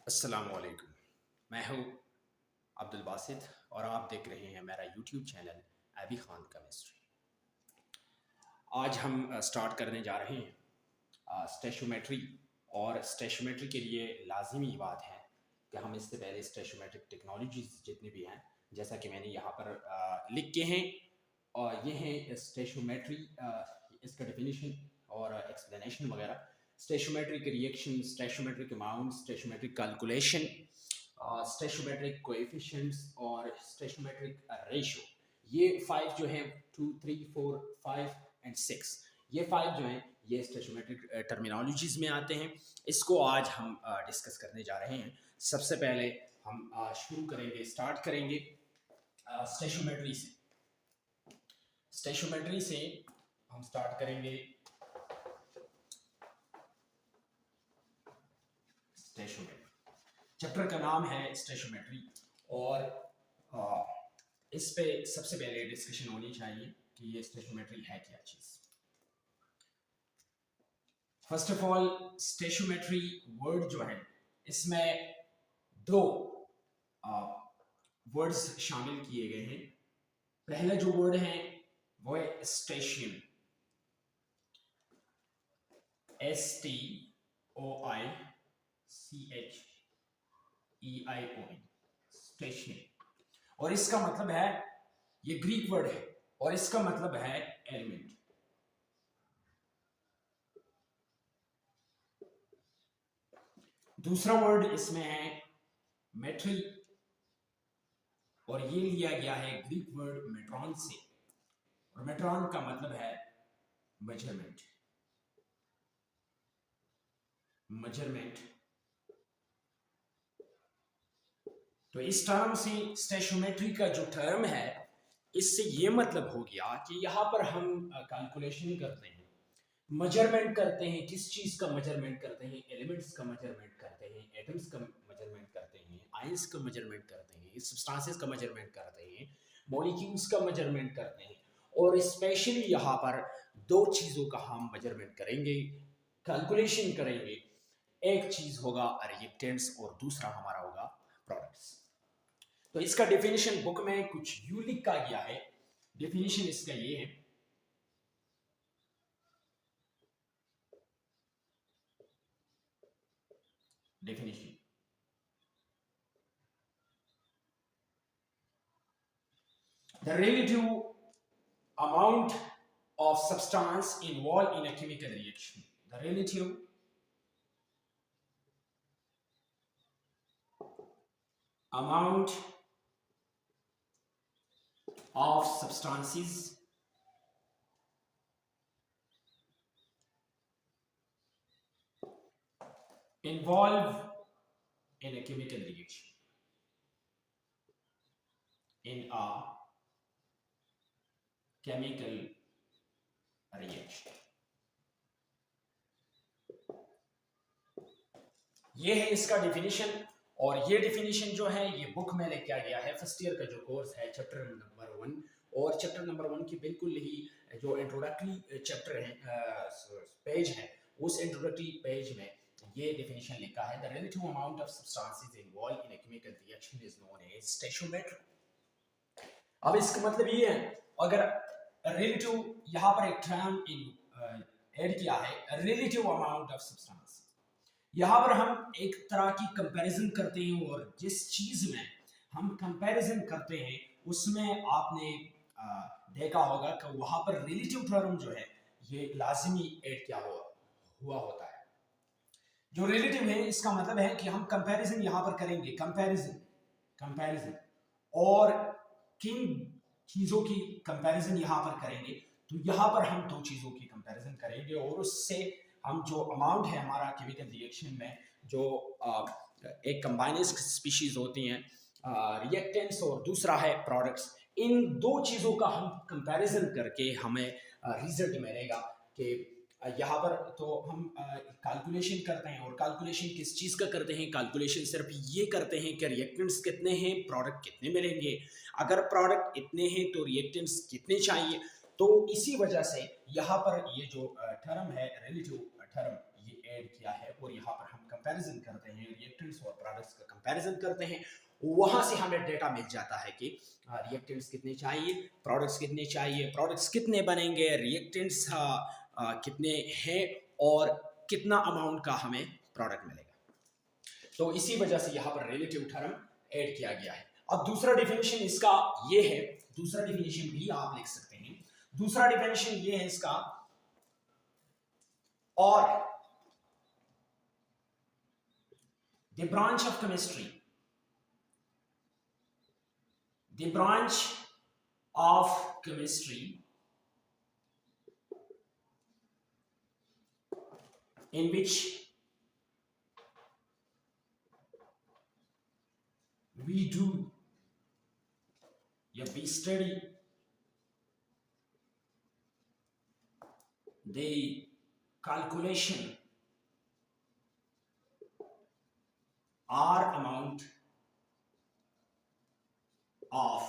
अस्सलामुअलैकुम। मैं हूँ अब्दुल बासित और आप देख रहे हैं मेरा यूट्यूब चैनल अभी खान केमिस्ट्री। आज हम स्टार्ट करने जा रहे हैं स्टेशोमेट्री। और स्टेशोमेट्री के लिए लाजिमी बात है कि हम इससे पहले स्टेशोमेट्रिक टेक्नोलॉजीज जितनी भी हैं, जैसा कि मैंने यहाँ पर लिख के हैं, और ये है स्टेशोमेट्री, इसका डेफिनेशन और एक्सप्लेनेशन वगैरह। स्टेशोमेट्रिक रिएक्शन, स्टेशोमेट्रिक अमाउंट, स्टेशोमेट्रिक कैलकुलेशन, स्टेशोमेट्रिक कोएफिशिएंट्स और स्टेशोमेट्रिक रेशो। ये 5 जो हैं, 2, 3, 4, 5 एंड 6, ये 5 जो हैं ये स्टेशोमेट्रिक टर्मिनोलॉजीज में आते हैं। इसको आज हम डिस्कस करने जा रहे हैं। सबसे पहले हम शुरू करेंगे, स्टार्ट करेंगे स्टेशोमेट्री से। स्टेशोमेट्री से हम स्टार्ट करेंगे स्टेशोमेट्री। चैप्टर का नाम है स्टेशोमेट्री और इस पे सबसे पहले डिस्कशन होनी चाहिए कि ये स्टेशोमेट्री है क्या चीज। फर्स्ट ऑफ ऑल, स्टेशोमेट्री वर्ड जो है इसमें दो वर्ड्स शामिल किए गए हैं। पहला जो वर्ड है वो है स्टेशियन, STOICHEION, स्टेशियन। और इसका मतलब है, ये ग्रीक वर्ड है और इसका मतलब है एलिमेंट। दूसरा वर्ड इसमें है मेट्री और ये लिया गया है ग्रीक वर्ड मेट्रॉन से, और मेट्रॉन का मतलब है मेजरमेंट। मेजरमेंट। तो इस टर्म से स्टेशोमेट्री का जो टर्म है, इससे ये मतलब हो गया कि यहाँ पर हम कैलकुलेशन करते हैं, मेजरमेंट करते हैं। किस चीज का मेजरमेंट करते हैं? एलिमेंट्स का मेजरमेंट करते हैं, एटम्स का मेजरमेंट करते हैं, आयंस का मेजरमेंट करते हैं, सब्सटेंसेस का मेजरमेंट करते हैं, मॉलिक्यूल्स का मेजरमेंट करते हैं। और स्पेशली यहाँ पर दो चीजों का हम मेजरमेंट करेंगे, कैलकुलेशन करेंगे। एक चीज होगा रिएक्टेंट्स और दूसरा हमारा होगा प्रोडक्ट्स। तो इसका डेफिनेशन बुक में कुछ यूं लिखा गया है। डेफिनेशन इसका ये है, definition. The relative amount of substance involved in a chemical reaction. The relative amount of substances involved in a chemical reaction. In a chemical reaction. ये है इसका डेफिनेशन। और ये डेफिनेशन जो है ये बुक में लिखा गया है। फर्स्ट ईयर का जो कोर्स है, चैप्टर नंबर 1, और चैप्टर नंबर 1 की बिल्कुल ही जो इंट्रोडक्टरी चैप्टर है, पेज है, उस इंट्रोडक्टरी पेज में ये डेफिनेशन लिखा है। The relative amount of substances involved in a chemical reaction is known as stoichiometry. अब इसका मतलब ये है, अगर रिलेटिव यहाँ पर एक टर्म ऐड किया है, रिलेटिव अमाउंट ऑफ सब्सटेंस, यहाँ पर हम एक तरह की कंपैरिजन करते हैं, और जिस चीज में हम कंपैरिजन करते हैं उसमें आपने देखा होगा कि वहां पर रिलेटिव टर्म जो है ये लाजिमी ऐड किया हुआ होता है। जो रिलेटिव है इसका मतलब है कि हम कंपैरिजन यहाँ पर करेंगे, कंपैरिजन और किन चीजों की कंपैरिजन यहाँ पर करेंगे। तो यहाँ पर हम दो चीजों की कंपैरिजन करेंगे, और उससे हम जो अमाउंट है हमारा केमिकल रिएक्शन में, जो एक कंबाइनेड स्पीशीज होती हैं रिएक्टेंट्स और दूसरा है प्रोडक्ट्स, इन दो चीज़ों का हम कंपैरिजन करके हमें रिजल्ट मिलेगा कि यहाँ पर तो हम कैलकुलेशन करते हैं। और कैलकुलेशन किस चीज़ का करते हैं? कैलकुलेशन सिर्फ ये करते हैं कि रिएक्टेंट्स कितने हैं, प्रोडक्ट कितने मिलेंगे। अगर प्रोडक्ट इतने हैं तो रिएक्टेंट्स कितने चाहिए। तो इसी वजह से यहाँ पर ये जो टर्म है रिलेटिव टर्म ये ऐड किया है और यहाँ पर हम कंपैरिजन करते हैं रिएक्टेंट्स और प्रोडक्ट्स का कंपैरिजन करते हैं, वहां से हमें डेटा मिल जाता है कि रिएक्टेंट्स कितने चाहिए, प्रोडक्ट्स कितने चाहिए, प्रोडक्ट्स कितने बनेंगे, रिएक्टेंट्स कितने हैं और कितना अमाउंट का हमें प्रोडक्ट मिलेगा। तो इसी वजह से यहाँ पर रिलेटिव टर्म ऐड किया गया है। अब दूसरा डिफिनेशन इसका ये है, दूसरा डिफिनेशन भी आप लिख सकते हैं। दूसरा डिफिनेशन ये है इसका, और the branch of chemistry, the branch of chemistry in which we do, we study the calculation or amount of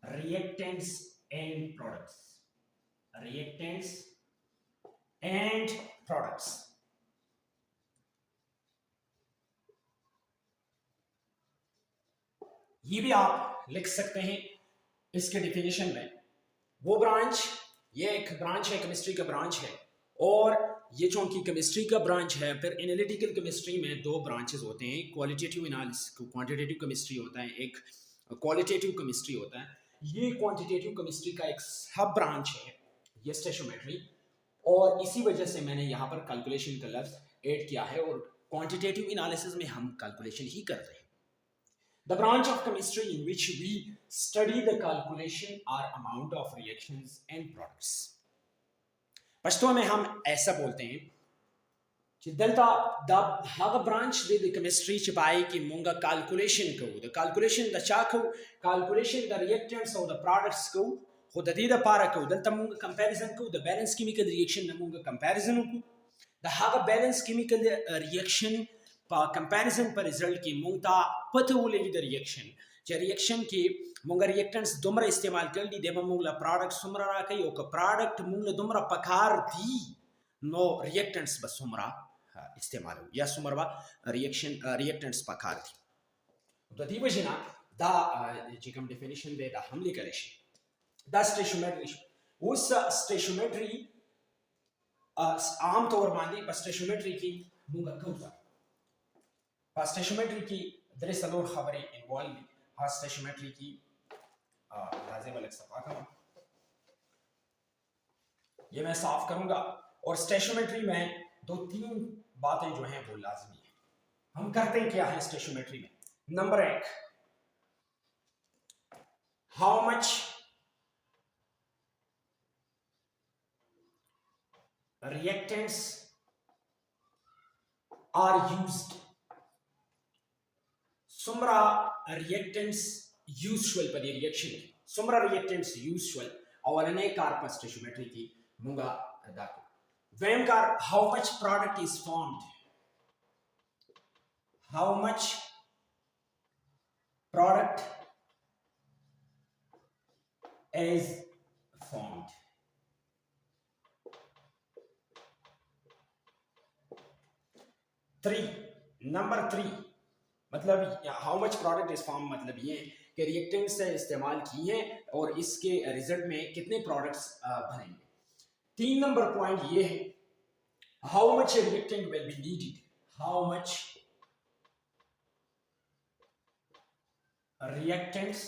reactants and products, reactants and products। ये भी आप लिख सकते हैं इसके डिफिनेशन में। वो ब्रांच, ये एक ब्रांच है, केमिस्ट्री का ब्रांच है, और ये जो उनकी केमिस्ट्री का ब्रांच है, फिर एनालिटिकल केमिस्ट्री में दो ब्रांचेस होते हैं, क्वालिटेटिव एनालिसिस, क्वांटिटेटिव केमिस्ट्री होता है, एक क्वालिटेटिव केमिस्ट्री होता है। ये क्वांटिटेटिव केमिस्ट्री का एक सब ब्रांच है ये स्टोइचियोमेट्री, और इसी वजह से मैंने यहाँ पर कैलकुलेशन का लफ्ज ऐड किया है, और क्वांटिटेटिव एनालिसिस में हम कैलकुलेशन ही करते हैं। The branch of chemistry in which we study the calculation or amount of reactions and products। Pashto में हम ऐसा बोलते हैं कि दलता द हाग ब्रांच दे द केमिस्ट्री चिपाई कि मुंगा कैलकुलेशन को, द कैलकुलेशन द चाको, कैलकुलेशन द रिएक्टेंट्स और द प्रोडक्ट्स को खुद दी द पारा को दलता मुंगा कंपैरिजन को, द बैलेंस केमिकल रिएक्शन न मुंगा कंपैरिजन को, द हाग बैलेंस केमिकल रिएक्शन कंपैरिजन पर रिजल्ट की मुंगता पथवुलेगी द रिएक्शन, जे रिएक्शन की मुंगा रिएक्टेंट्स दुमरा इस्तेमाल कर ली देवा मुंगला प्रोडक्ट सुमरा राकई, ओका प्रोडक्ट मुंगला दुमरा पकार दी नो रिएक्टेंट्स बस सुमरा इस्तेमाल हो, या सुमरवा रिएक्शन रिएक्टेंट्स पकार थी। तो दी वजना दा जिकम डेफिनेशन दे दा हमले करेश दा स्टोइचियोमेट्री, उस स्टोइचियोमेट्री आम तौर मांदी बस स्टोइचियोमेट्री की मुंगा कौसा स्टोइचियोमेट्री की दरअसल सलोर खबरें इन्वॉल्व में, हाँ स्टोइचियोमेट्री की लाजिम अलग सफा करूँ, ये मैं साफ करूंगा। और स्टोइचियोमेट्री में दो तीन बातें जो हैं वो लाजमी है। हम करते हैं क्या है स्टोइचियोमेट्री में, नंबर एक, how much reactants are used, सुमरा रिएक्टेंट्स यूजुअल पर रिएक्शन, सुमरा रिएक्टेंट्स यूजुअल और अने कार स्टोइचियोमेट्री की मुंगा दाको वेम कार how much product is formed, how much product is formed. Number 3 मतलब how much product is form, मतलब ये कि रिएक्टेंट से इस्तेमाल किए और इसके रिजल्ट में कितने प्रोडक्ट्स बनेंगे। 3 नंबर पॉइंट ये है, how much reactant will be needed, how much reactants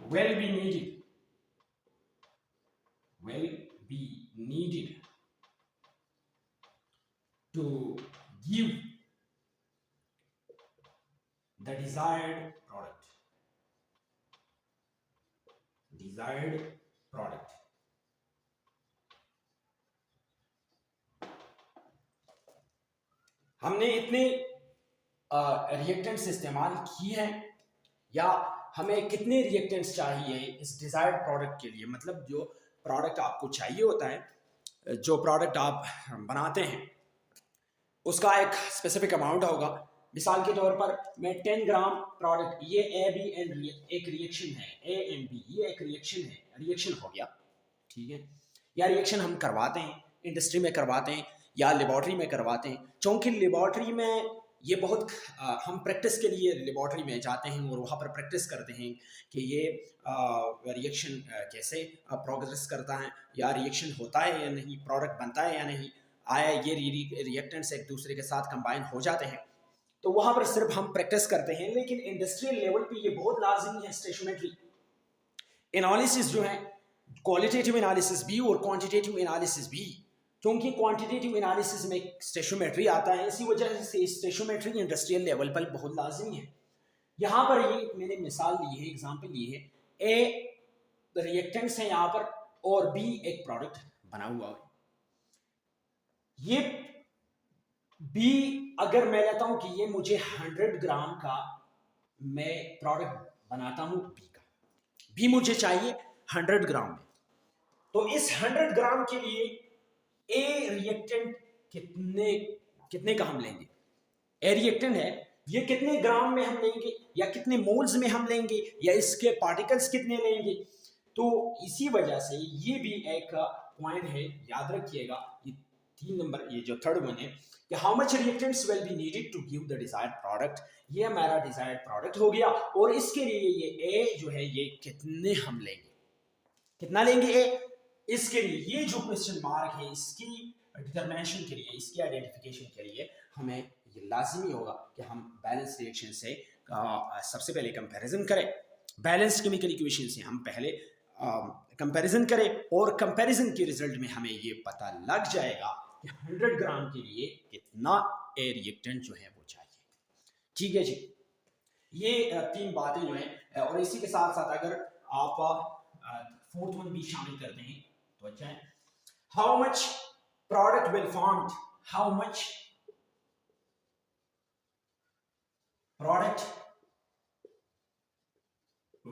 will be needed to give the desired product। हमने इतने रिएक्टेंट्स इस्तेमाल किए हैं या हमें कितने रिएक्टेंट्स चाहिए इस डिजायर्ड प्रोडक्ट के लिए, मतलब जो प्रोडक्ट आपको चाहिए होता है, जो प्रोडक्ट आप बनाते हैं उसका एक स्पेसिफिक अमाउंट होगा, मिसाल के तौर पर मैं 10 ग्राम प्रोडक्ट, ये ए बी एंड एक रिएक्शन है, ए एंड बी, ये एक रिएक्शन है, रिएक्शन हो गया, ठीक है। या रिएक्शन हम करवाते हैं, इंडस्ट्री में करवाते हैं या लेबॉर्ट्री में करवाते हैं, क्योंकि लेबॉर्ट्री में ये बहुत हम प्रैक्टिस के लिए लेबॉर्ट्री में जाते हैं और वहाँ पर प्रैक्टिस करते हैं कि ये रिएक्शन कैसे प्रोग्रेस करता है, या रिएक्शन होता है या नहीं, प्रोडक्ट बनता है या नहीं, आया ये रिएक्टेंट्स एक दूसरे के साथ कंबाइन हो जाते हैं। तो वहाँ पर सिर्फ हम प्रैक्टिस करते हैं, लेकिन इंडस्ट्रियल लेवल पे ये बहुत लाजमी है स्टेशोमेट्री एनालिसिस जो है, क्वालिटेटिव एनालिसिस भी और क्वांटिटेटिव एनालिसिस भी, क्योंकि क्वांटिटेटिव एनालिसिस में स्टेशोमेट्री आता है, इसी वजह से स्टेशोमेट्री इंडस्ट्रियल लेवल पर बहुत लाजमी है। यहाँ पर ये मैंने मिसाल ली है, एग्जांपल ली है, ए रिएक्टेंट्स है यहाँ पर और बी एक प्रोडक्ट बना हुआ है। ये बी अगर मैं लेता हूं कि ये मुझे 100 ग्राम का मैं प्रोडक्ट बनाता हूं बी का, बी मुझे चाहिए 100 ग्राम में, तो इस 100 ग्राम के लिए ए रिएक्टेंट कितने का हम लेंगे, ए रिएक्टेंट है ये कितने ग्राम में हम लेंगे या कितने मोल्स में हम लेंगे या इसके पार्टिकल्स कितने लेंगे। तो इसी वजह से ये भी एक पॉइंट है, याद रखिएगा। ये 3 नंबर, ये जो थर्ड वन है कि how much reactants will be needed to give the desired product, ये हमारा डिजायर्ड प्रोडक्ट हो गया। और इसके लिए ये ए जो है ये कितने हम लेंगे, कितना लेंगे ए, इसके लिए ये जो क्वेश्चन मार्क है इसकी डिटरमिनेशन के लिए, इसकी आइडेंटिफिकेशन के लिए हमें ये लाजमी होगा कि हम बैलेंस रिएक्शन से सबसे पहले कंपैरिजन करें, बैलेंस केमिकल इक्वेशन से हम पहले कंपैरिजन करें और कंपैरिजन के रिजल्ट में हमें ये पता लग जाएगा कि 100 ग्राम के लिए कितना ए रिएक्टेंट जो है वो चाहिए। ठीक है जी, ये 3 बातें जो हैं, और इसी के साथ साथ अगर आप 4th वन भी शामिल करते हैं तो अच्छा है। How much product will form, how much product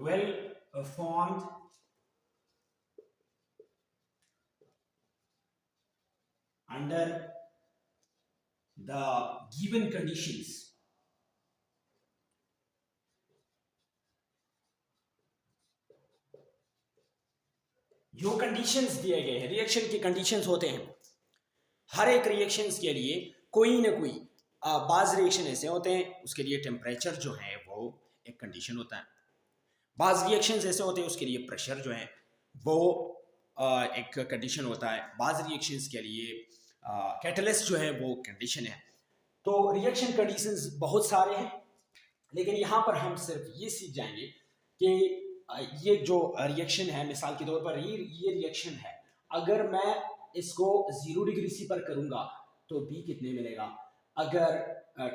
will formed under the given conditions, जो कंडीशंस दिए गए हैं, रिएक्शन के कंडीशंस होते हैं हर एक रिएक्शंस के लिए, कोई ना कोई बाज रिएक्शन ऐसे होते हैं उसके लिए टेम्परेचर जो है वो एक कंडीशन होता है, बाज रिएक्शंस ऐसे होते हैं उसके लिए प्रेशर जो है वो एक कंडीशन होता है, बाज रिएक्शंस के लिए कैटलिस्ट जो है वो कंडीशन है। तो रिएक्शन कंडीशंस बहुत सारे हैं, लेकिन यहाँ पर हम सिर्फ ये सीख जाएंगे कि ये जो रिएक्शन है, मिसाल के तौर पर ये रिएक्शन है, अगर मैं इसको 0 डिग्री सी पर करूँगा तो बी कितने मिलेगा, अगर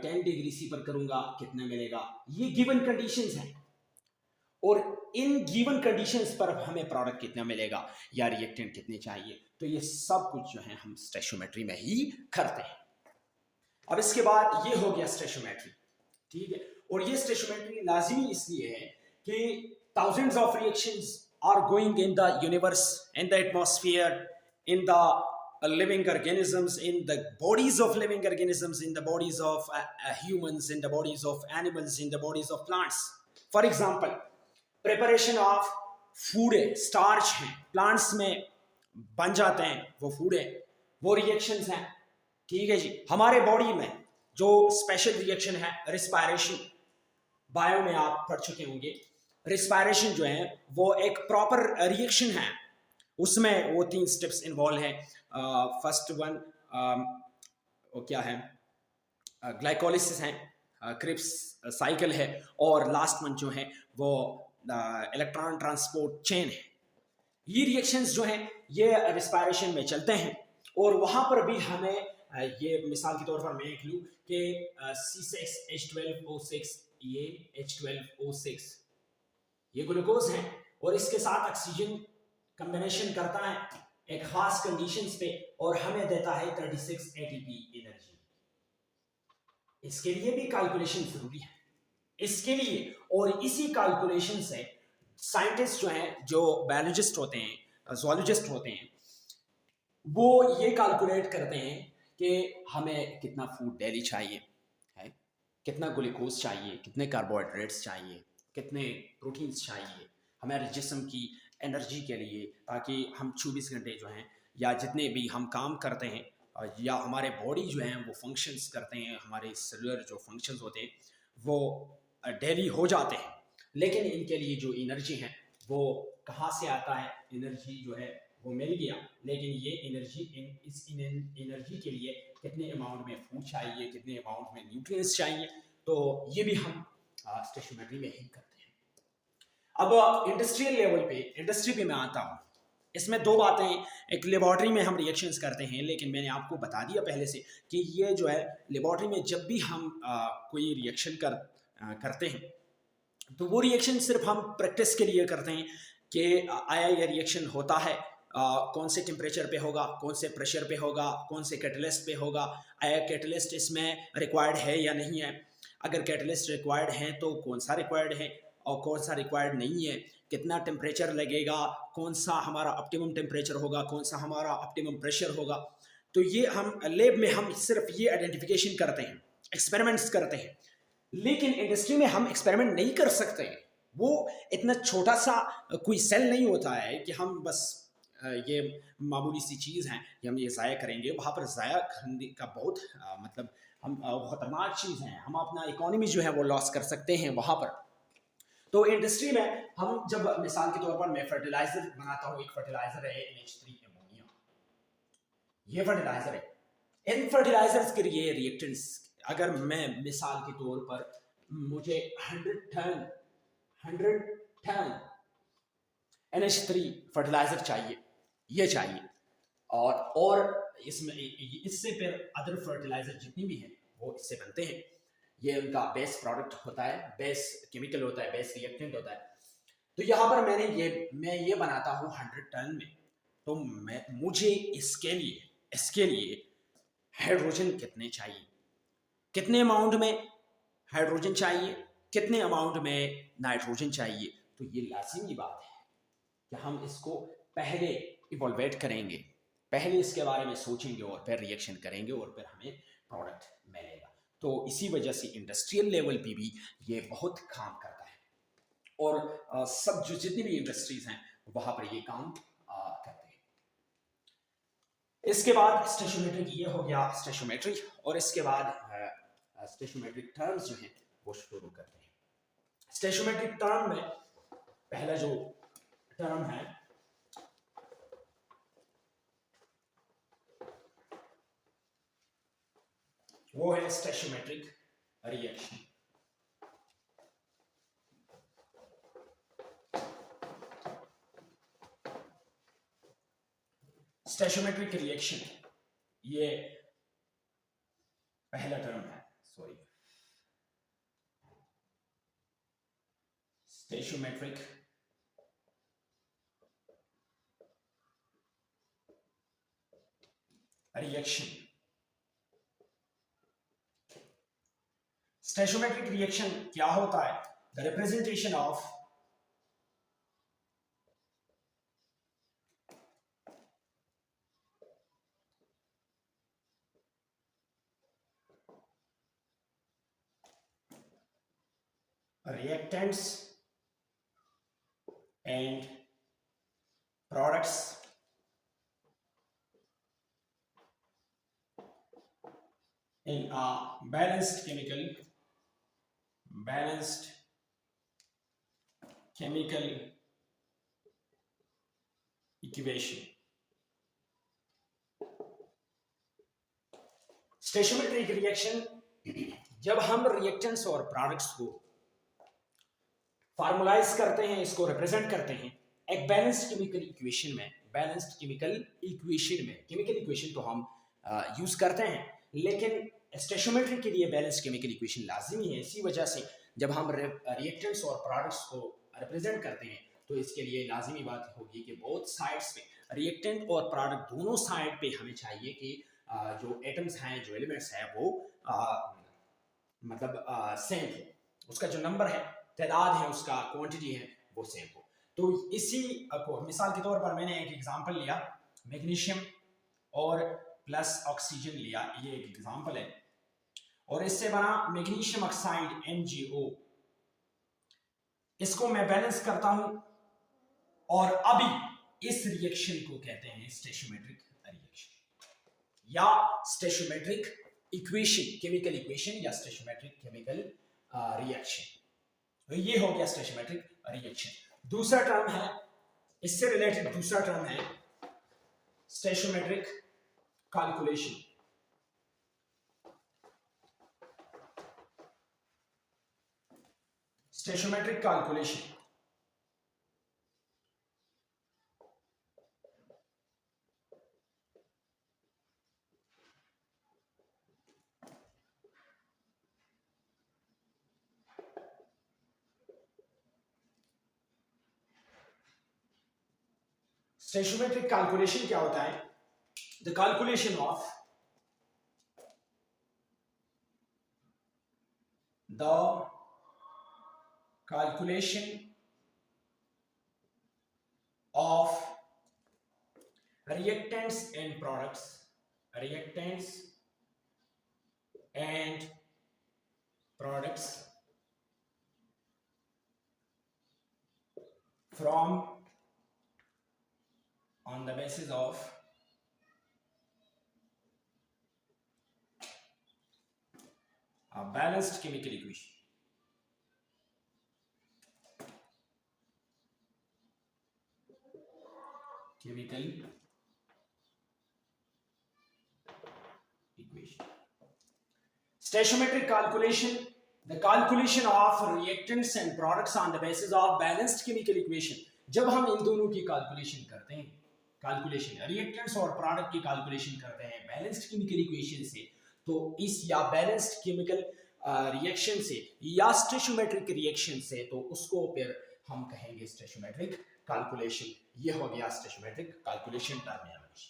10 डिग्री सी पर करूँगा कितना मिलेगा, ये गिवन कंडीशंस हैं। और इन गिवन कंडीशंस पर हमें प्रोडक्ट कितना मिलेगा या रिएक्टेंट कितने चाहिए, तो ये सब कुछ जो है हम स्टेशियोमेट्री में ही करते हैं। अब इसके बाद ये हो गया स्टेशियोमेट्री, ठीक है। और ये स्टेशियोमेट्री लाजिमी इसलिए है कि thousands of reactions are going in the universe, in the atmosphere, in the living organisms, in the bodies of living organisms, in the bodies of humans, in the bodies of animals, in the bodies of plants. For example, preparation of food है, starch है, plants में बन जाते हैं वो food है, वो reactions हैं, ठीक है जी। हमारे बॉडी में जो स्पेशल रिएक्शन है रिस्पायरेशन, बायो में आप पढ़ चुके होंगे, रिस्पायरेशन जो है वो एक प्रॉपर रिएक्शन है, उसमें वो 3 स्टेप्स इन्वॉल्व है। फर्स्ट वन वो क्या है, ग्लाइकोलिसिस है, क्रिप्स साइकिल है, और लास्ट वन जो है वो इलेक्ट्रॉन ट्रांसपोर्ट चेन है। ये रिएक्शंस जो हैं ये रिस्पायरेशन में चलते हैं, और वहाँ पर भी हमें ये मिसाल के तौर पर मैं एक लूँ कि C6H12O6, ये H12O6 ये ग्लूकोज है, और इसके साथ ऑक्सीजन कॉम्बिनेशन करता है एक खास कंडीशंस पे और हमें देता है 36 ATP एनर्जी। इसके लिए भी कैलकुलेशन जरूरी है, इसके लिए, और इसी कैलकुलेशन से साइंटिस्ट जो हैं, जो बायोलॉजिस्ट होते हैं, ज़ूलॉजिस्ट होते हैं, वो ये कैलकुलेट करते हैं कि हमें कितना फूड डेली चाहिए है, कितना ग्लूकोज चाहिए, कितने कार्बोहाइड्रेट्स चाहिए, कितने प्रोटीन्स चाहिए हमारे जिस्म की एनर्जी के लिए, ताकि हम 24 घंटे जो हैं या जितने भी हम काम करते हैं या हमारे बॉडी जो है वो फंक्शंस करते हैं, हमारे सेलुलर जो फंक्शंस होते हैं वो डेली हो जाते हैं। लेकिन इनके लिए जो एनर्जी है वो कहाँ से आता है? एनर्जी जो है वो मिल गया, लेकिन ये एनर्जी इस एनर्जी के लिए कितने अमाउंट में फूड चाहिए, कितने अमाउंट में न्यूट्रिएंट्स चाहिए, तो ये भी हम स्टेशियोमेट्री में ही करते हैं। अब इंडस्ट्रियल लेवल पे, इंडस्ट्री पे मैं आता हूँ। इसमें दो बातें, एक लेबॉर्ट्री में हम रिएक्शंस करते हैं, लेकिन मैंने आपको बता दिया पहले से कि ये जो है लेबॉर्ट्री में जब भी हम कोई रिएक्शन करते हैं तो वो रिएक्शन सिर्फ हम प्रैक्टिस के लिए करते हैं कि आया ये रिएक्शन होता है, कौन से टेम्परेचर पे होगा, कौन से प्रेशर पे होगा, कौन से कैटलिस्ट पे होगा, आया कैटलिस्ट इसमें रिक्वायर्ड है या नहीं है, अगर कैटलिस्ट रिक्वायर्ड है तो कौन सा रिक्वायर्ड है और कौन सा रिक्वायर्ड नहीं है, कितना टेम्परेचर लगेगा, कौन सा हमारा ऑप्टिमम टेम्परेचर होगा, कौन सा हमारा ऑप्टिमम प्रेशर होगा। तो ये हम लैब में हम सिर्फ ये आइडेंटिफिकेशन करते हैं, एक्सपेरिमेंट्स करते हैं। लेकिन इंडस्ट्री में हम एक्सपेरिमेंट नहीं कर सकते हैं, वो इतना छोटा सा कोई सेल नहीं होता है कि हम बस ये मामूली सी चीज़ है कि हम ये ज़ाया करेंगे। वहाँ पर ज़ाया करने का बहुत मतलब हम खतरनाक चीज़ है, हम अपना इकोनॉमी जो है वो लॉस कर सकते हैं वहाँ पर। तो इंडस्ट्री में हम जब मिसाल के तौर पर मैं फर्टिलाइजर बनाता हूँ, एक फर्टिलाइजर है NH3 अमोनिया, ये फर्टिलाइजर है। इन फर्टिलाइजर्स के लिए रिएक्टेंट्स, अगर मैं मिसाल के तौर पर मुझे 100 टन NH3 फर्टिलाइजर चाहिए, ये चाहिए, और इसमें इससे फिर अदर फर्टिलाइजर जितनी भी हैं वो इससे बनते हैं। ये उनका बेस प्रोडक्ट होता है, बेस केमिकल होता है, बेस रिएक्टेंट होता है। तो यहाँ पर मैं ये बनाता हूँ 100 टन में, तो मुझे इसके लिए हाइड्रोजन कितने चाहिए, कितने अमाउंट में हाइड्रोजन चाहिए, कितने अमाउंट में नाइट्रोजन चाहिए। तो ये लाजिमी बात है कि हम इसको पहले इवोल्वेट करेंगे, पहले इसके बारे में सोचेंगे और फिर रिएक्शन करेंगे और फिर हमें प्रोडक्ट मिलेगा। तो इसी वजह से इंडस्ट्रियल लेवल पे भी ये बहुत काम करता है, और सब जो जितनी भी इंडस्ट्रीज हैं वहां पर ये काम करते हैं। इसके बाद स्टेशियोमेट्रिक, ये हो गया स्टेशियोमेट्री, और इसके बाद स्टेशियोमेट्रिक टर्म्स जो हैं वो शुरू करते हैं। स्टेशियोमेट्रिक टर्म में पहला जो टर्म है वो है स्टेशियोमेट्रिक रिएक्शन। स्टेशियोमेट्रिक रिएक्शन ये पहला टर्म है, sorry, stoichiometric reaction. Stoichiometric reaction क्या होता है? The representation of reactants and products in a balanced chemical equation। Stoichiometric reaction, जब हम रिएक्टेंट्स और प्रोडक्ट्स को फॉर्मुलाइज करते हैं, इसको रिप्रेजेंट करते हैं एक बैलेंस्ड केमिकल इक्वेशन में। बैलेंस्ड केमिकल इक्वेशन तो हम यूज करते हैं, लेकिन स्टेशियोमेट्री के लिए बैलेंस्ड केमिकल इक्वेशन लाजिमी है। इसी वजह से जब हम रिएक्टेंट्स और प्रोडक्ट्स को रिप्रेजेंट करते हैं तो इसके लिए लाजिमी बात होगी कि बोथ साइड्स पे, रिएक्टेंट और प्रोडक्ट दोनों साइड पे हमें चाहिए कि जो एटम्स हैं, जो एलिमेंट्स हैं वो मतलब सेम हो, उसका जो नंबर है, तादाद है, उसका क्वांटिटी है, वो सेम हो। तो इसी को मिसाल के तौर पर मैंने एक एग्जांपल लिया, मैग्नीशियम और प्लस ऑक्सीजन लिया, ये एक एग्जांपल है। और इससे बना मैग्नीशियम ऑक्साइड MgO। इसको मैं बैलेंस करता हूं और अभी इस रिएक्शन को कहते हैं स्टेशियोमेट्रिक रिएक्शन या स्टेशियोमेट्रिक इक्वेशन, केमिकल इक्वेशन या स्टेशियोमेट्रिक केमिकल रिएक्शन। तो ये हो गया स्टेशियोमेट्रिक रिएक्शन। दूसरा टर्म है, इससे रिलेटेड दूसरा टर्म है स्टेशियोमेट्रिक कैलकुलेशन। स्टेशियोमेट्रिक कैलकुलेशन स्टेशियोमेट्रिक कैलकुलेशन क्या होता है? The calculation of the calculation of reactants and products, reactants and products from on the basis of a balanced chemical equation. Chemical equation. Stoichiometric calculation, the calculation of reactants and products on the basis of balanced chemical equation. जब हम इन दोनों की calculation करते हैं, calculation reactants और product की calculation करते हैं बैलेंस्ड केमिकल इक्वेशन से, तो इस या बैलेंस्ड केमिकल रिएक्शन से या स्टोइचियोमेट्रिक रिएक्शन से, तो उसको फिर हम कहेंगे स्टोइचियोमेट्रिक कैलकुलेशन। ये हो गया स्टोइचियोमेट्रिक कैलकुलेशन टर्मिनोलॉजी।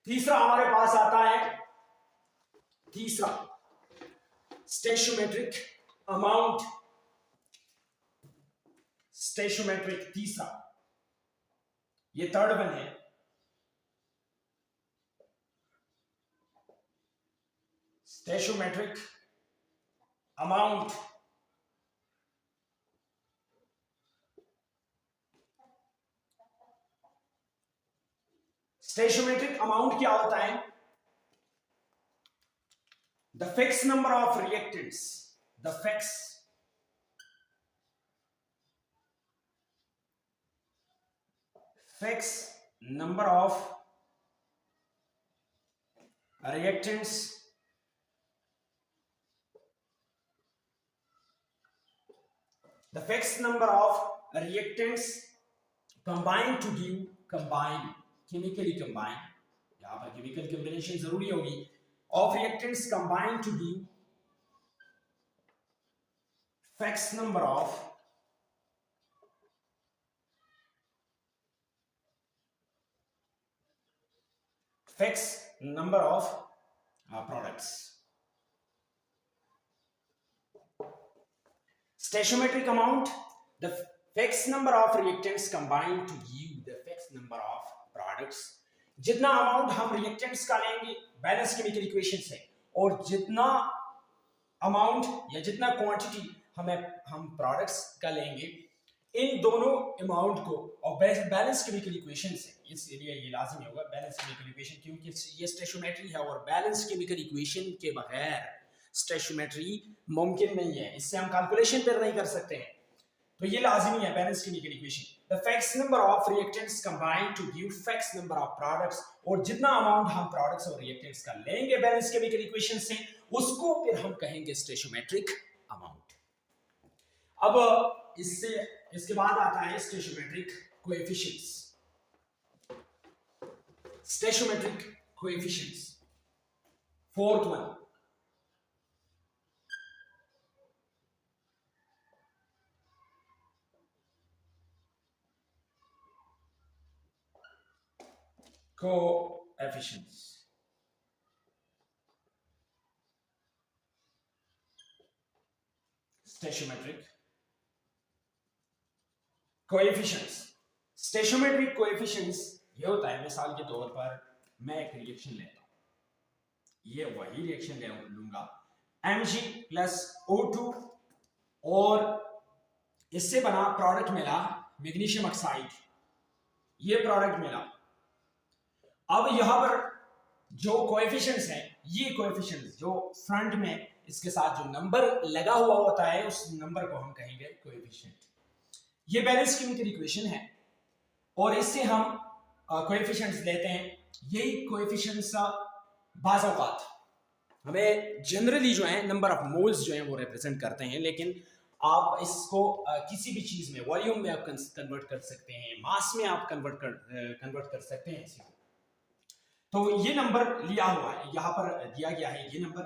तीसरा हमारे पास आता है, तीसरा स्टोइचियोमेट्रिक अमाउंट। स्टोइचियोमेट्रिक तीसरा, ये थर्ड वन है। स्टोइचियोमेट्रिक अमाउंट स्टोइचियोमेट्रिक अमाउंट क्या होता है? The fix number of reactants, the fix number of reactants the fixed number of reactants combined to give combine chemically combine, यहाँ पर chemical combination जरूरी होगी, of reactants combined to give fixed number of products. Stoichiometric amount, the fixed number of reactants combined to give the fixed number of products. जितना amount हम reactants का लेंगे balance chemical equation से, और जितना amount या जितना क्वांटिटी हम प्रोडक्ट्स का लेंगे, इन दोनों अमाउंट को और बैलेंस केमिकल इक्वेशन से, इसलिए ये लाजमी होगा बैलेंस केमिकल इक्वेशन, क्योंकि ये स्टोइचियोमेट्री है और बैलेंस केमिकल इक्वेशन के बगैर स्टोइचियोमेट्री मुमकिन नहीं है, इससे हम कैलकुलेशन पर नहीं कर सकते हैं। तो ये लाजमी है balance chemical equation. The fix number of reactants combined to give fix number of products, और जितना अमाउंट हम प्रोडक्ट्स और रिएक्टेंट्स का लेंगे बैलेंस केमिकल इक्वेशन से, उसको फिर हम कहेंगे स्टोइचियोमेट्रिक अमाउंट। अब इसके बाद आता है stoichiometric coefficients. Stoichiometric coefficients, fourth one, coefficients. Stoichiometric coefficients. Stoichiometric coefficients ये होता है, मिसाल के तौर पर मैं एक रिएक्शन लेता हूं, ये वही रिएक्शन ले लूंगा Mg प्लस O2 और इससे बना प्रोडक्ट मिला मैग्नीशियम ऑक्साइड, ये प्रोडक्ट मिला। अब यहां पर जो कोएफिशिएंट्स हैं, ये कोएफिशिएंट्स जो फ्रंट में इसके साथ जो नंबर लगा हुआ होता है उस नंबर को हम कहेंगे कोएफिशिएंट। ये बैलेंस केमिकल इक्वेशन है और इससे हम कोएफिशिएंट्स लेते हैं। यही कोएफिशिएंट्स बाज़ औक़ात हमें जनरली जो है नंबर ऑफ मोल्स जो है वो रिप्रेजेंट करते हैं, लेकिन आप इसको किसी भी चीज में, वॉल्यूम में आप कन्वर्ट कर सकते हैं, मास में आप कन्वर्ट कर सकते हैं इसी को। तो ये नंबर लिया हुआ है, यहाँ पर दिया गया है ये नंबर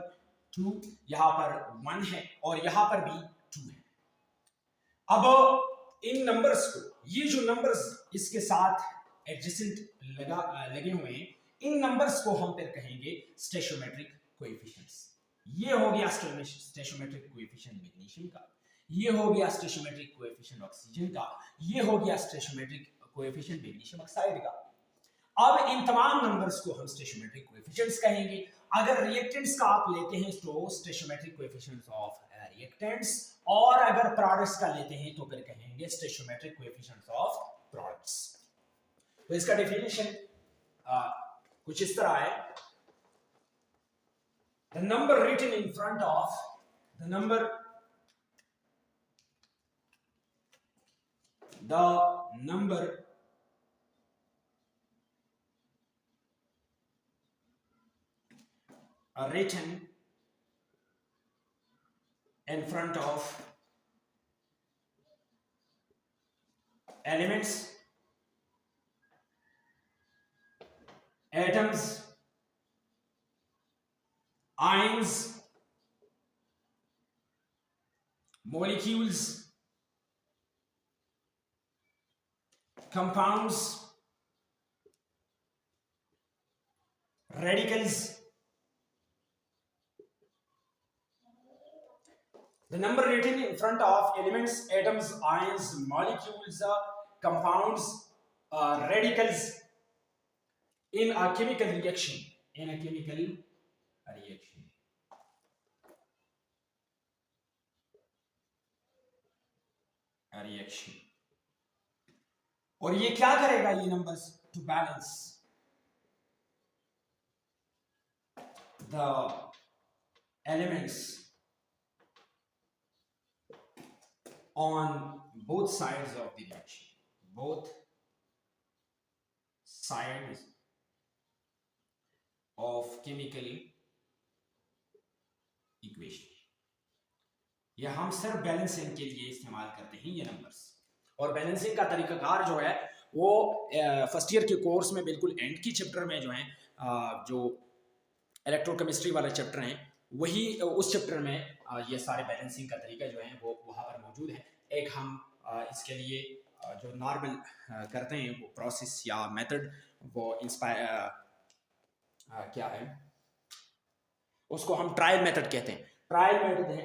2, यहाँ पर 1 है और यहाँ पर भी 2 है। अब इन नंबर्स को, ये जो नंबर्स इसके साथ एडजेसेंट लगे हुए हैं, इन नंबर्स को हम फिर कहेंगे स्टेशियोमेट्रिक कोएफिशिएंट्स। ये हो गया स्टेशियोमेट्रिक कोएफिशिएंट मैग्नीशियम का, ये हो गया स्टेशियोमेट्रिक कोएफिशिएंट ऑक्सीजन का, ये हो गया स्टेशियोमेट्रिक कोएफिशिएंट मैग्नीशियम ऑक्साइड का। अब इन तमाम नंबर्स को हम स्टेशियोमेट्रिक कोएफिशिएंट्स कहेंगे। अगर रिएक्टेंट्स का आप लेते हैं तो स्टेशियोमेट्रिक कोएफिशिएंट्स ऑफ रिएक्टेंट्स, और अगर प्रोडक्ट्स का लेते हैं तो फिर कहेंगे स्टेशियोमेट्रिक कोएफिशिएंट्स ऑफ प्रोडक्ट्स। तो इसका डेफिनेशन कुछ इस तरह है। The number written in front of the number written in front of elements, atoms, ions, molecules, compounds, radicals. The number written in front of elements, atoms, ions, molecules, compounds, radicals in a chemical reaction. In a chemical reaction. Reaction. और ये क्या करेगा ये numbers? To balance the elements on both sides of the reaction, both sides of chemical equation. ये हम सिर्फ balancing के लिए इस्तेमाल करते हैं ये नंबर्स। और बैलेंसिंग का तरीकाकार जो है वो फर्स्ट ईयर के कोर्स में बिल्कुल एंड की चैप्टर में जो है, जो इलेक्ट्रोकेमिस्ट्री वाला चैप्टर है, वही उस चैप्टर में ये सारे बैलेंसिंग का तरीका जो है वो वहाँ पर मौजूद है। एक हम इसके लिए जो नॉर्मल करते हैं वो प्रोसेस या मेथड, वो क्या है उसको हम ट्रायल मेथड कहते हैं। ट्रायल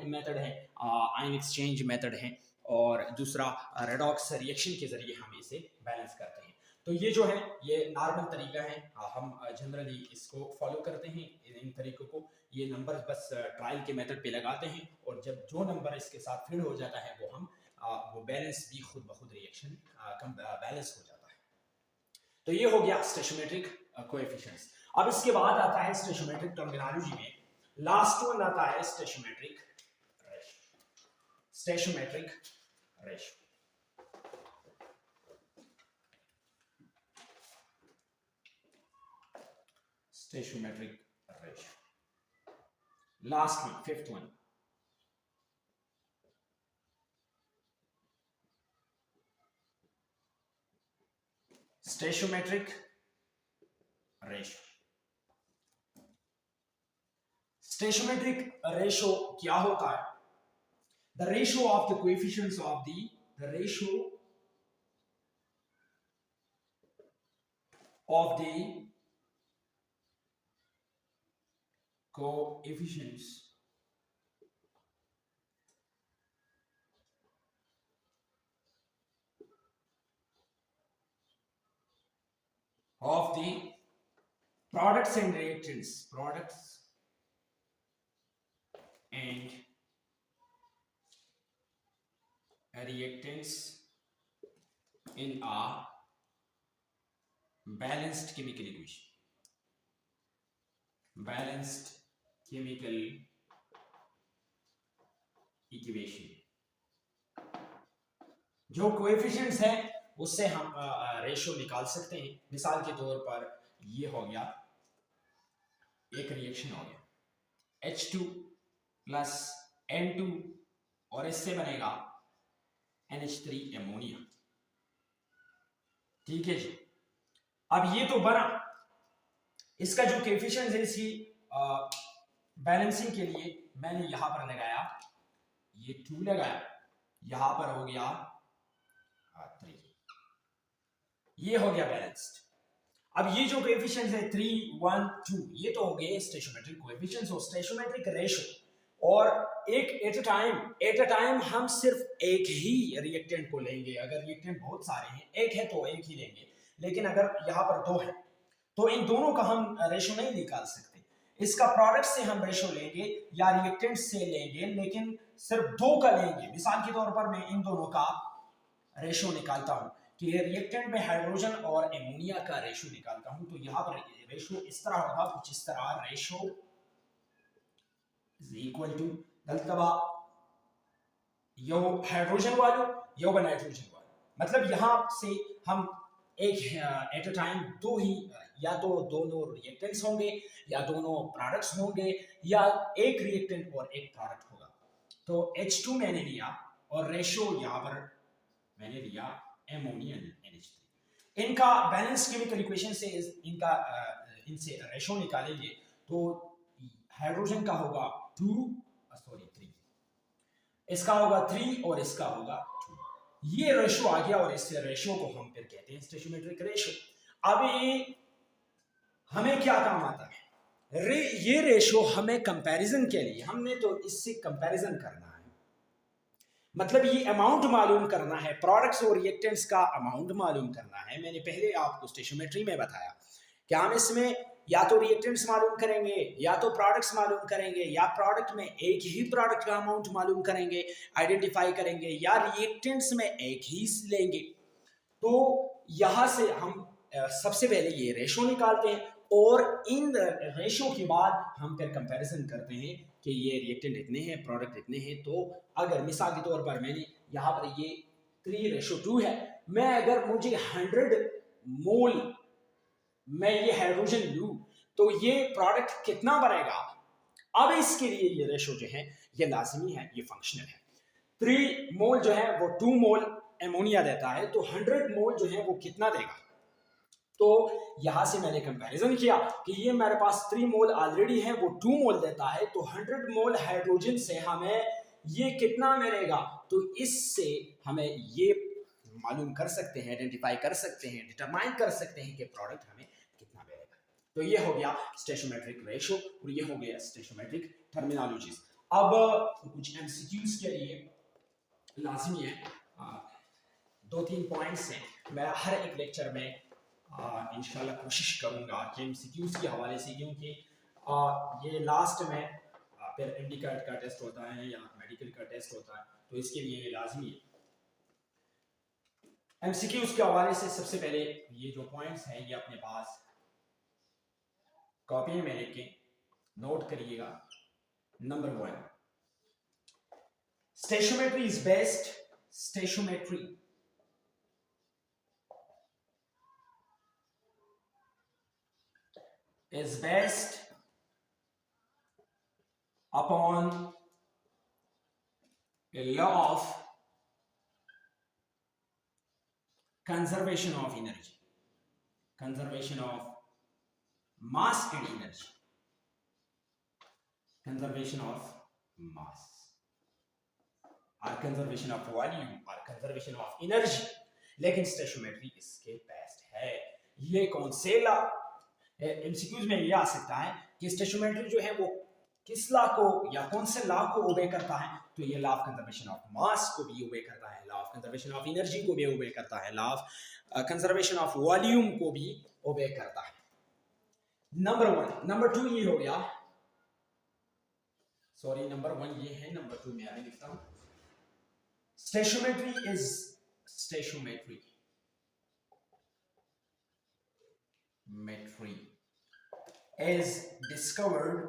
मेथड है, आयन एक्सचेंज मेथड है, और दूसरा रेडॉक्स रिएक्शन के जरिए हम इसे बैलेंस करते हैं। तो ये जो है ये नॉर्मल तरीका है, हम जनरली इसको फॉलो करते हैं इन तरीकों को। ये नंबर बस ट्रायल के मेथड पे लगाते हैं और जब जो नंबर इसके साथ फिट हो जाता है वो बैलेंस भी खुद ब खुद रिएक्शन बैलेंस हो जाता है। तो ये हो गया स्टेशियोमेट्रिक कोएफिशिएंट्स। अब इसके बाद आता है स्टेशियोमेट्रिक टर्मिनोलॉजी में लास्ट वन आता है stoichiometric ratio. Stoichiometric ratio stoichiometric ratio last one, fifth one. Stoichiometric ratio. Stoichiometric ratio क्या होता है? The ratio of the coefficients of the ratio of the coefficients of the products and reactants, products and reactants in a balanced chemical equation. Balanced chemical equation. जो coefficients हैं उससे हम ratio निकाल सकते हैं। मिसाल के तौर पर ये हो गया, एक रिएक्शन हो गया H2 प्लस N2 और इससे बनेगा NH3 एमोनिया। ठीक है जी। अब ये तो बना, इसका जो कोएफिशिएंट है इसकी बैलेंसिंग के लिए मैंने यहां पर लगाया, ये 2 लगाया, यहां पर हो गया 3, ये हो गया बैलेंस्ड। अब ये जो कोएफिशिएंट्स है 3, 1, 2 ये तो हो गए स्टोइचोमेट्रिक कोएफिशिएंट्स और स्टोइचोमेट्रिक रेशो। और एक एट अ टाइम हम सिर्फ एक ही रिएक्टेंट को लेंगे। अगर रिएक्टेंट बहुत सारे हैं, एक है तो एक ही लेंगे, लेकिन अगर यहाँ पर 2 है तो इन दोनों का हम रेशो नहीं निकाल सकते। इसका प्रोडक्ट से हम रेशो लेंगे या रिएक्टेंट से लेंगे, लेकिन सिर्फ 2 का लेंगे। मिसाल के तौर पर मैं इन दोनों का रेशो निकालता हूं कि रिएक्टेंट में हाइड्रोजन और एमोनिया का रेशो निकालता हूं, तो यहां पर रेशो इस तरह होगा, कुछ इस तरह। रेशो इज इक्वल टू दलतबा यो हाइड्रोजन वालों यो नाइट्रोजन वालों। मतलब यहां से हम एक एट अ टाइम 2 ही, या तो दोनों रिएक्टेंट्स होंगे या दोनों प्रोडक्ट्स होंगे या एक रिएक्टेंट और एक प्रोडक्ट होगा। तो H2 मैंने लिया और रेशो यहां पर मैंने लिया एमोनिया NH3। इनका बैलेंस केमिकल इक्वेशन से इनका इनसे रेशो निकालेंगे तो हाइड्रोजन का होगा 3, इसका होगा 3 और इसका होगा 2। ये रेशो आ गया और इस रेशो को हम फिर कहते हैं स्टोइचोमेट्रिक रेशो। अब ये हमें क्या काम आता है? ये रेशो हमें कंपैरिजन के लिए, हमने तो इससे कंपैरिजन करना है, मतलब ये अमाउंट मालूम करना है, प्रोडक्ट्स और रिएक्टेंट्स का अमाउंट मालूम करना है। मैंने पहले आपको स्टोइचोमेट्री में बताया कि हम इसमें या तो रिएक्टेंट्स मालूम करेंगे या तो प्रोडक्ट्स मालूम करेंगे, या प्रोडक्ट में एक ही प्रोडक्ट का अमाउंट मालूम करेंगे, आइडेंटिफाई करेंगे, या रिएक्टेंट्स में एक ही लेंगे। तो यहां से हम सबसे पहले ये रेशो निकालते हैं और इन रेशो के बाद हम फिर कंपैरिजन करते हैं कि ये रिएक्टेंट इतने हैं, प्रोडक्ट इतने हैं। तो अगर मिसाल के तौर पर मैंने यहाँ पर ये 3:2 है, मैं अगर मुझे 100 मोल मैं ये हाइड्रोजन लूं तो ये प्रोडक्ट कितना बनेगा? अब इसके लिए ये रेशो जो है ये लाजमी है, ये फंक्शनल है। 3 मोल जो है वो 2 मोल एमोनिया देता है, तो 100 मोल जो है वो कितना देगा? तो यहां से मैंने कंपैरिजन किया कि ये मेरे पास 3 मोल ऑलरेडी है, वो 2 मोल देता है, तो 100 मोल हाइड्रोजन से हमें ये कितना मिलेगा? तो इससे हमें ये मालूम कर सकते हैं, आइडेंटिफाई कर सकते हैं, डिटरमाइन कर सकते हैं कि प्रोडक्ट हमें कितना मिलेगा। तो ये हो गया स्टोइचोमेट्रिक रेशो और ये हो गया स्टोइचोमेट्रिक टर्मिनोलॉजीज। अब कुछ एमसीक्यूज के लिए लाजमी है 2-3 पॉइंट्स हैं, मैं हर एक लेक्चर में इंशाल्लाह कोशिश करूंगा कि एमसीक्यूज के हवाले से, क्योंकि ये लास्ट में फिर एमडी कार्ड का टेस्ट होता है या मेडिकल का टेस्ट होता है, तो इसके लिए ये लाजमी है। एमसीक्यूज के हवाले से सबसे पहले ये जो पॉइंट्स हैं ये अपने पास कॉपी में लिख के नोट करिएगा। Number 1, stoichiometry is based. Stoichiometry is based upon a law of conservation of energy, conservation of mass and energy, conservation of mass or conservation of volume or conservation of energy। लेकिन स्टोइचोमेट्री इसके best है। ये कौन से law? MCQs में ये आ सकता है कि स्टोइचोमेट्री जो है वो किस लॉ को या कौन से लॉ को ओबे करता है? तो ये लॉ ऑफ कंजर्वेशन ऑफ मास को भी ओबे करता है, law of conservation of energy को भी ओबे करता है, law of conservation of volume को भी ओबे करता है। नंबर 1। नंबर 2 ये हो गया सॉरी, नंबर 1 ये है, नंबर 2 मैं आगे लिखता हूं। Stoichiometry is stoichiometry metry is discovered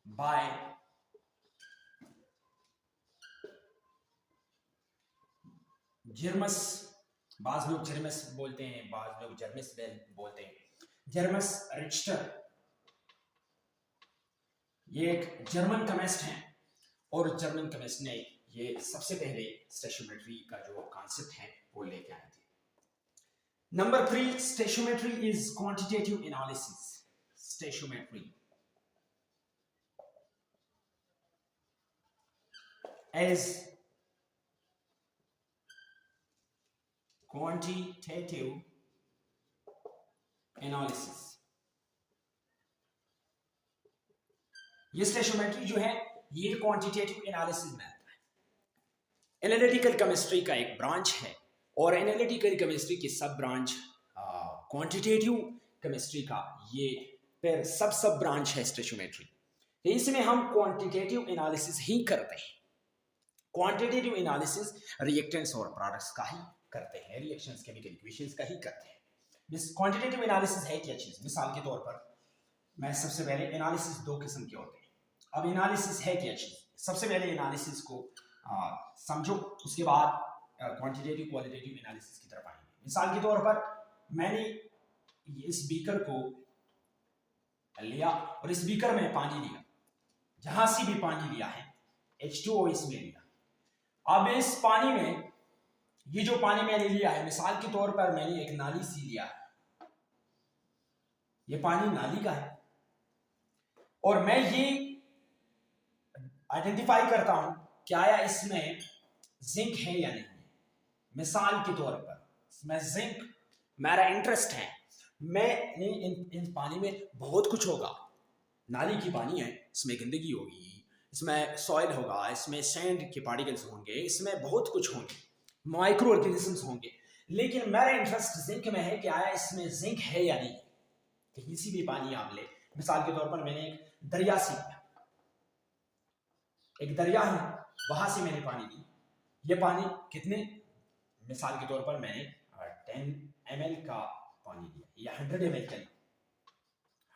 by Germans, बाज लोग जर्मस बोलते हैं, बाज लोग जर्मस बोलते हैं, जर्मस रिच्टर। ये एक जर्मन केमिस्ट हैं और जर्मन केमिस्ट ने ये सबसे पहले स्टेशोमेट्री का जो कॉन्सेप्ट है वो लेके आए थे। Number 3, stoichiometry is quantitative analysis. Stoichiometry as quantitative analysis। ये स्टेशोमेट्री जो है ये क्वांटिटेटिव एनालिसिस में आता है। एनालिटिकल केमिस्ट्री का एक ब्रांच है और एनालिटिकल केमिस्ट्री की सब ब्रांच क्वांटिटेटिव केमिस्ट्री का ये फिर सब ब्रांच है स्टेशोमेट्री। इसमें हम क्वांटिटेटिव एनालिसिस ही करते हैं। क्वांटिटेटिव एनालिसिस रिएक्टेंट्स और प्रोडक्ट्स का ही करते हैं, रिएक्शंस, केमिकल इक्वेशंस का ही करते हैं। क्वांटिटेटिव एनालिसिस है क्या चीज? मिसाल के तौर पर मैं सबसे पहले एनालिसिस 2 किस्म के होते हैं। अब एनालिसिस है क्या चीज? सबसे पहले एनालिसिस को समझो, उसके बाद क्वांटिटेटिव क्वालिटेटिव एनालिसिस की तरफ आएंगे। मिसाल के तौर पर मैंने इस बीकर को लिया और इस बीकर में पानी लिया, जहां से भी पानी लिया है H2O इसमें लिया। अब इस पानी में ये जो पानी मैंने लिया है, मिसाल के तौर पर मैंने एक नाली सी लिया है, ये पानी नाली का है और मैं ये आइडेंटिफाई करता हूं क्या इसमें जिंक है या नहीं है। मिसाल के तौर पर इसमें जिंक मेरा इंटरेस्ट है, मैं इन पानी में बहुत कुछ होगा, नाली की पानी है, इसमें गंदगी होगी, इसमें सॉइल होगा, इसमें सैंड के पार्टिकल्स होंगे, इसमें बहुत कुछ होंगे, माइक्रो ऑर्गेनिजम्स होंगे, लेकिन मेरा इंटरेस्ट जिंक में है कि आया इसमें जिंक है या नहीं। कहीं सी भी पानी आप ले, मिसाल के तौर पर मैंने एक दरिया से लिया, एक दरिया है, वहां से मैंने पानी ली, ये पानी कितने, मिसाल के तौर पर मैंने 10 ml का पानी लिया या 100 ml का,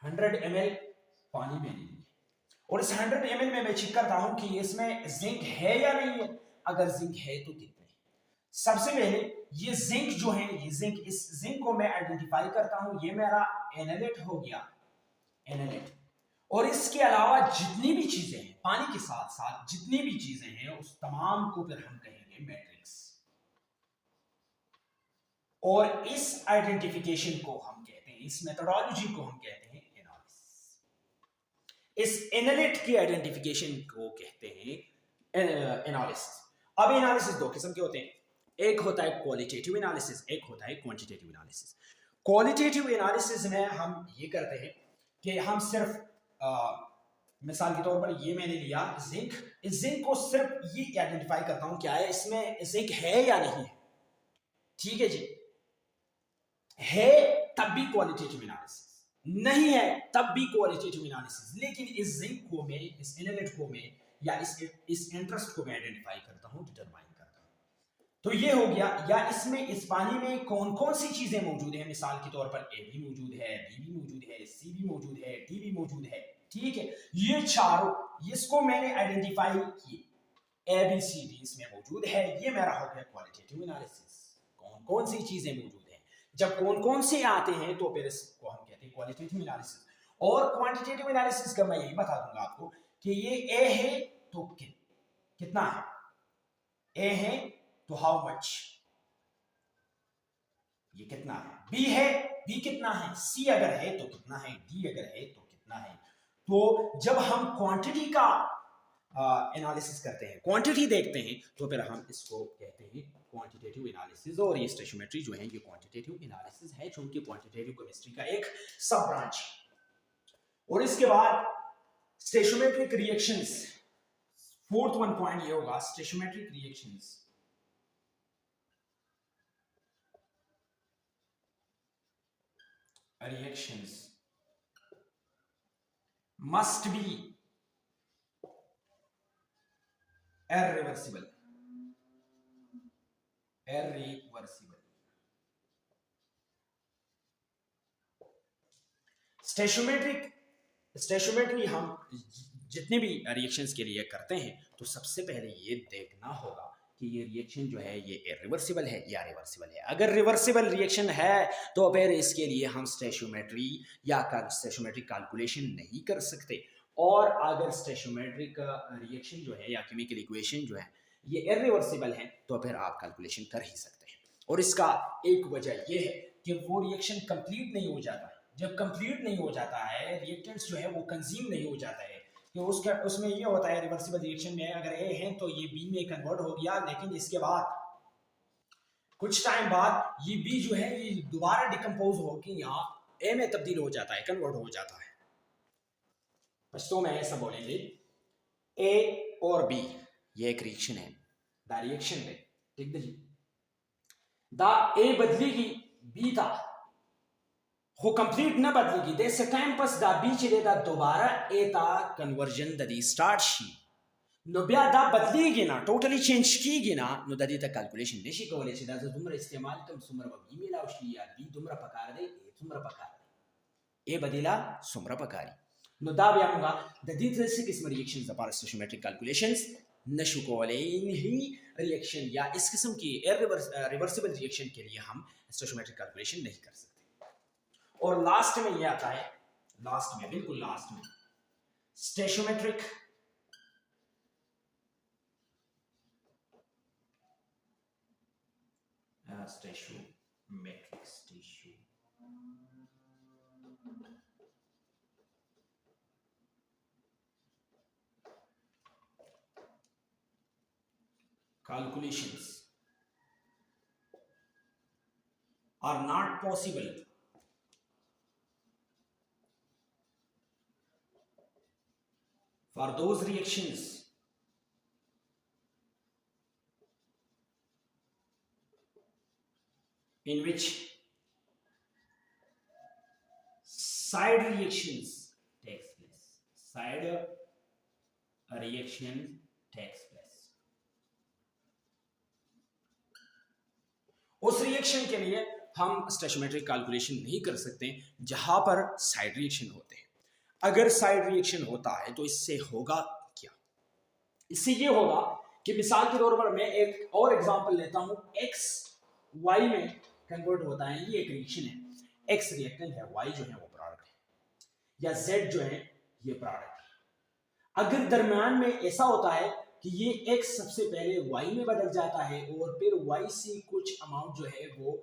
100 ml पानी मैंने लिया और इस 100 ml में मैं चेक करता हूं कि इसमें जिंक है या नहीं है। अगर जिंक है तो कितने? सबसे पहले ये जिंक जो है, ये जिंक, इस जिंक को मैं आइडेंटिफाई करता हूं, ये मेरा एनालेट हो गया, एनालेट। और इसके अलावा जितनी भी चीजें हैं, पानी के साथ साथ जितनी भी चीजें हैं, उस तमाम को फिर हम कहेंगे मैट्रिक्स। और इस आइडेंटिफिकेशन को हम कहते हैं, इस मेथोडोलॉजी को हम कहते हैं एनालिसिस। इस एनालिट की आइडेंटिफिकेशन को कहते हैं एनालिसिस। अब एनालिसिस 2 किस्म के होते हैं, एक होता है क्वालिटेटिव एनालिसिस, एक होता है क्वांटिटेटिव एनालिसिस। क्वालिटेटिव एनालिसिस में हम ये करते हैं कि हम सिर्फ मिसाल के तौर पर ये मैंने लिया जिंक, इस जिंक को सिर्फ ये आइडेंटिफाई करता हूं क्या है इसमें जिंक है या नहीं है। ठीक है जी, है तब भी क्वालिटेटिव एनालिसिस, नहीं है तब भी क्वालिटेटिव एनालिसिस। लेकिन इस जिंक को मैं, इस एनालिट को मैं, या इस इंटरेस्ट को मैं आइडेंटिफाई करता हूं, डिटरमाइन करता हूं। तो ये हो गया, या इसमें, इस पानी में कौन कौन सी चीजें मौजूद हैं। मिसाल के तौर पर ए भी मौजूद है, बी भी मौजूद है, सी भी मौजूद है, डी भी मौजूद है। ठीक है, ये चारों, इसको मैंने आइडेंटिफाई किए, ए बी सी डी इसमें मौजूद है, ये मेरा हो गया क्वालिटेटिव एनालिसिस। कौन कौन सी चीजें मौजूद हैं, जब कौन कौन से आते हैं तो फिर इसको हम कहते हैं क्वालिटेटिव एनालिसिस। और क्वांटिटेटिव एनालिसिस का मैं यही बता दूंगा आपको कि ये ए है तो कितना है, ए है तो हाउ मच, ये कितना है, बी है, बी कितना है, सी अगर है तो कितना है, डी अगर है तो कितना है। तो जब हम क्वांटिटी का एनालिसिस करते हैं, क्वांटिटी देखते हैं, तो फिर हम इसको कहते हैं क्वांटिटेटिव एनालिसिस। और ये स्टेशोमेट्री जो है ये क्वांटिटेटिव एनालिसिस है, क्योंकि क्वांटिटेटिव केमिस्ट्री का एक सब ब्रांच है। और इसके बाद स्टेशोमेट्रिक रिएक्शंस, फोर्थ वन पॉइंट ये होगा, स्टेशोमेट्रिक रिएक्शंस। must be irreversible. स्टेशोमेट्री हम जितने भी रिएक्शंस के लिए करते हैं तो सबसे पहले ये देखना होगा कि ये रिएक्शन जो है ये इरिवर्सिबल है या रिवर्सिबल है। अगर रिवर्सिबल रिएक्शन है तो फिर इसके लिए हम स्टेशोमेट्री या स्टेशोमेट्रिक कैलकुलेशन नहीं कर सकते, और अगर स्टेशोमेट्रिक रिएक्शन जो है या केमिकल इक्वेशन जो है ये इरिवर्सिबल है तो फिर आप कैलकुलेशन कर ही सकते हैं। और इसका एक वजह ये है कि वो रिएक्शन कंप्लीट नहीं हो जाता है। जब कंप्लीट नहीं हो जाता है, रिएक्टेंट्स जो है वो कंज्यूम नहीं हो जाता है, कि उसमें ये होता है रिवर्सिबल रिएक्शन में अगर ए है तो ये बी में कन्वर्ट हो गया, लेकिन इसके बाद कुछ टाइम बाद ये बी जो है ये दोबारा डिकम्पोज होकर यहाँ ए में तब्दील हो जाता है, कन्वर्ट हो जाता है। पश्तो में ऐसा बोलेंगे ए और बी ये एक रिएक्शन है, द रिएक्शन में ठीक है जी, द ए बदलेगी बी था वो कंप्लीट ना बदलेगी, देसे टाइम पास दा बी चलेगा दोबारा ए ता कन्वर्जन ददी स्टार्ट शी नो ब्या दा बदलेगी ना, टोटली चेंज कीगी ना, नो ददी ता कैलकुलेशन देशी कोले से दा दुमरा इस्तेमाल कम सुमरा बी मिलाव शी या बी दुमरा पकार दे ए सुमरा पकार दे ए बदला सुमरा पकारी नो दा ब्या मुगा ददी तरह किस्म रिएक्शंस द पार स्टेशोमेट्रिक कैलकुलेशंस नशु कोले इन्हीं रिएक्शन या इस किस्म की रिवर्सिबल रिएक्शन के लिए हम स्टेशोमेट्रिक कैलकुलेशन नहीं कर सकते। और लास्ट में ये आता है, लास्ट में बिल्कुल लास्ट में स्टेशोमेट्रिक calculations are not possible for those reactions in which side reactions takes place. Side reaction takes place. उस रिएक्शन के लिए हम स्टेशोमेट्रिक कैलकुलेशन नहीं कर सकते जहां पर साइड रिएक्शन होते हैं। अगर साइड रिएक्शन होता है तो इससे होगा क्या? इससे ये होगा कि मिसाल के तौर पर मैं एक और एग्जांपल लेता हूं, x y में कन्वर्ट होता है, ये एक रिएक्शन है, x रिएक्टेंट है, y जो है वो प्रोडक्ट है, या z जो है ये प्रोडक्ट है। अगर दरम्यान में ऐसा होता है कि ये x सबसे पहले y में बदल जाता है और फिर y से कुछ अमाउंट जो है वो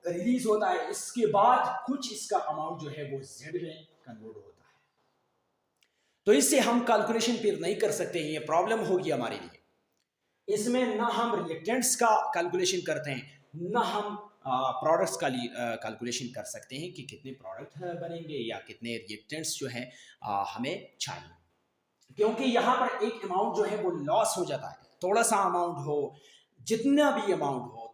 रिलीज होता है, इसके बाद कुछ इसका अमाउंट जो है वो z में कन्वर्ट होता है, तो इससे हम कैलकुलेशन फिर नहीं कर सकते हैं, ये प्रॉब्लम होगी हमारे लिए। इसमें ना हम रिएक्टेंट्स का कैलकुलेशन करते हैं, ना हम प्रोडक्ट्स का कैलकुलेशन कर सकते हैं कि कितने प्रोडक्ट बनेंगे या कितने रिएक्टेंट्स जो है हमें चाहिए, क्योंकि यहाँ पर एक अमाउंट जो है वो लॉस हो जाता है। थोड़ा सा अमाउंट हो, जितना भी अमाउंट हो,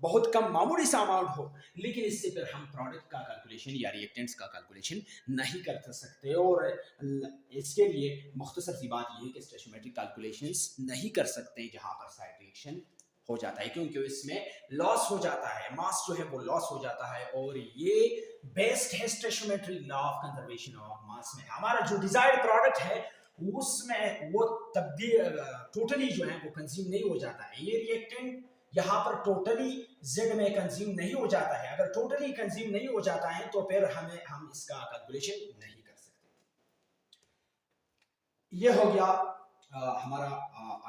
बहुत कम मामूली सा अमाउंट हो, लेकिन इससे फिर हम प्रोडक्ट का कैलकुलेशन या रिएक्टेंट्स का कैलकुलेशन नहीं कर सकते। और इसके लिए मुख्तसर सी बात यह है कि स्टेशोमेट्रिक कैलकुलेशंस नहीं कर सकते जहाँ पर साइड रिएक्शन हो जाता है, क्योंकि इसमें लॉस हो जाता है, मास जो है वो लॉस हो जाता है। और ये बेस्ड है stoichiometry law of conservation of mass में। हमारा जो डिजायर्ड प्रोडक्ट है उसमें वो तब्दील टोटली जो है वो कंज्यूम नहीं हो जाता है। ये रिएक्टेंट यहाँ पर टोटली Z में कंज्यूम नहीं हो जाता है। अगर टोटली कंज्यूम नहीं हो जाता है तो फिर हम इसका कैलकुलेशन नहीं कर सकते। ये हो गया हमारा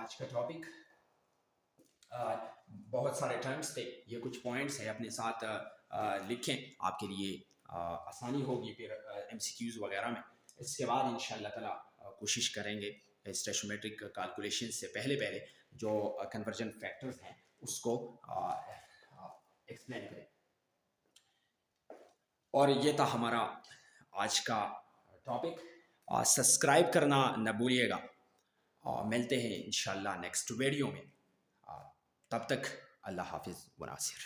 आज का टॉपिक। बहुत सारे टर्म्स थे, ये कुछ पॉइंट्स है, अपने साथ लिखें, आपके लिए आसानी होगी फिर MCQs वगैरह में। इसके बाद इंशाअल्लाह ताला कोशिश करेंगे स्टेशोमेट्रिक कैलकुलेशन से पहले जो कन्वर्जन फैक्टर्स हैं उसको एक्सप्लेन करें। और ये था हमारा आज का टॉपिक। सब्सक्राइब करना न भूलिएगा। मिलते हैं इंशाअल्लाह नेक्स्ट वीडियो में। तब तक अल्लाह हाफिज़ व नासिर।